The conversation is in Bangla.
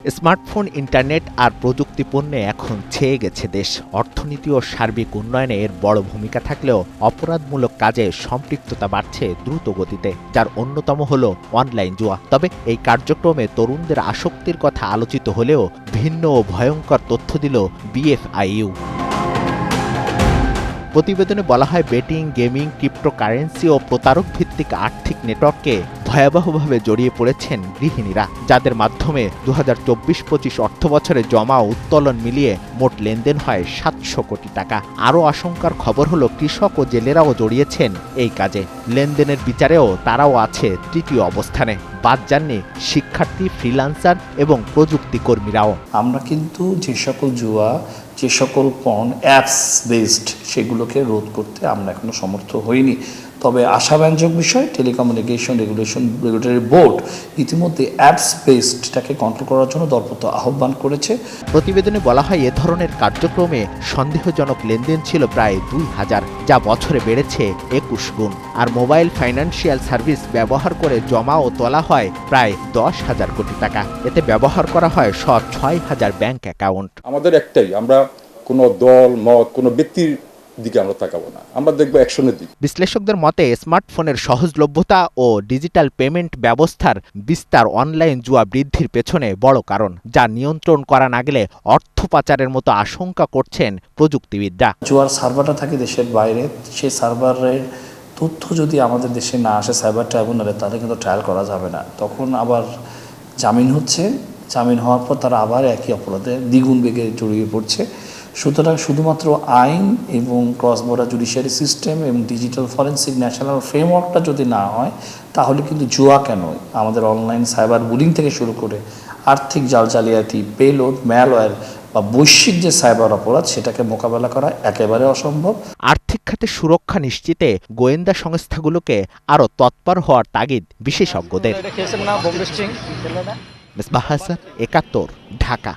স্মার্টফোন, ইন্টারনেট আর প্রযুক্তি পণ্যে এখন ছেয়ে গেছে দেশ। অর্থনীতি ও সার্বিক উন্নয়নে এর বড় ভূমিকা থাকলেও অপরাধমূলক কাজে সম্পৃক্ততা বাড়ছে দ্রুত গতিতে, যার অন্যতম হল অনলাইন জুয়া। তবে এই কার্যক্রমে তরুণদের আসক্তির কথা আলোচিত হলেও ভিন্ন ও ভয়ঙ্কর তথ্য দিল BFIU। প্রতিবেদনে বলা হয়, বেটিং, গেমিং, ক্রিপ্টোকারেন্সি ও প্রতারক ভিত্তিক আর্থিক নেটওয়ার্কে ভয়াবহভাবে জড়িয়ে পড়েছেন গৃহিণীরা, যাদের মাধ্যমে 2024-25 অর্থবছরে জমা ও উত্তোলন মিলিয়ে মোট লেনদেন হয় 700 কোটি টাকা। আরও আশঙ্কার খবর হলো, কৃষক ও জেলেরাও জড়িয়েছেন এই কাজে। লেনদেনের বিচারেও তারাও আছে তৃতীয় অবস্থানে। বাদ যাননি শিক্ষার্থী, ফ্রিল্যান্সার এবং প্রযুক্তি কর্মীরাও। আমরা কিন্তু যে সকল জুয়া, যে সকল পর্ন অ্যাপস বেসড, সেগুলোকে রোধ করতে আমরা এখনো সমর্থ হইনি। তবে আশাব্যঞ্জক বিষয়, টেলিকমিউনিকেশন রেগুলেটরি বোর্ড ইতিমধ্যে অ্যাপস বেসডটাকে কন্ট্রোল করার জন্য দরপত আহ্বান করেছে। প্রতিবেদনে বলা হয়, এ ধরনের কার্যক্রমে সন্দেহজনক লেনদেন ছিল প্রায় 2000, যা বছরে বেড়েছে 21 গুণ। আর মোবাইল ফাইন্যান্সিয়াল সার্ভিস ব্যবহার করে জমা ও তোলা হয় প্রায় 10,000 কোটি টাকা। এতে ব্যবহার করা হয় 6,000 ব্যাংক অ্যাকাউন্ট। আমাদের একটাই, আমরা কোনো দল, মত, কোনো ব্যক্তির দিকে আমরা তাকাবো না, আমরা দেখবো অ্যাকশনের দিকে। বিশ্লেষকদের মতে, স্মার্টফোনের সহজলভ্যতা ও ডিজিটাল পেমেন্ট ব্যবস্থার বিস্তার অনলাইন জুয়া বৃদ্ধির পেছনে বড় কারণ, যা নিয়ন্ত্রণ করা না গেলে অর্থ পাচারের মতো আশঙ্কা করছেন প্রযুক্তিবিদরা। জুয়ার সার্ভারটা থাকে দেশের বাইরে, সেই সার্ভারের তথ্য যদি আমাদের দেশে না আসে সাইবার ট্রাইব্যুনালে, তাহলে কিন্তু ট্রায়াল করা যাবে না। তখন আবার জামিন হচ্ছে, জামিন হওয়ার পর তারা আবার একই অপরাধে দ্বিগুণ বেগে জড়িয়ে পড়ছে। সুতরাং শুধুমাত্র আইন এবং ক্রস বর্ডার জুডিশিয়ারি সিস্টেম এবং ডিজিটাল ফরেন্সিক ন্যাশনাল ফ্রেমওয়ার্কটা যদি না হয়, তাহলে কিন্তু জুয়া কেন, আমাদের অনলাইন সাইবার বুলিং থেকে শুরু করে আর্থিক জাল জালিয়াতি, পেলোড, ম্যালওয়্যার বা বৈশ্বিক যে সাইবার অপরাধ, সেটাকে মোকাবেলা করা একেবারে অসম্ভব। আর্থিক খাতে সুরক্ষা নিশ্চিতে গোয়েন্দা সংস্থাগুলোকে আরও তৎপর হওয়ার তাগিদ বিশেষজ্ঞদের। মিসবাহ হাসান, 71, ঢাকা।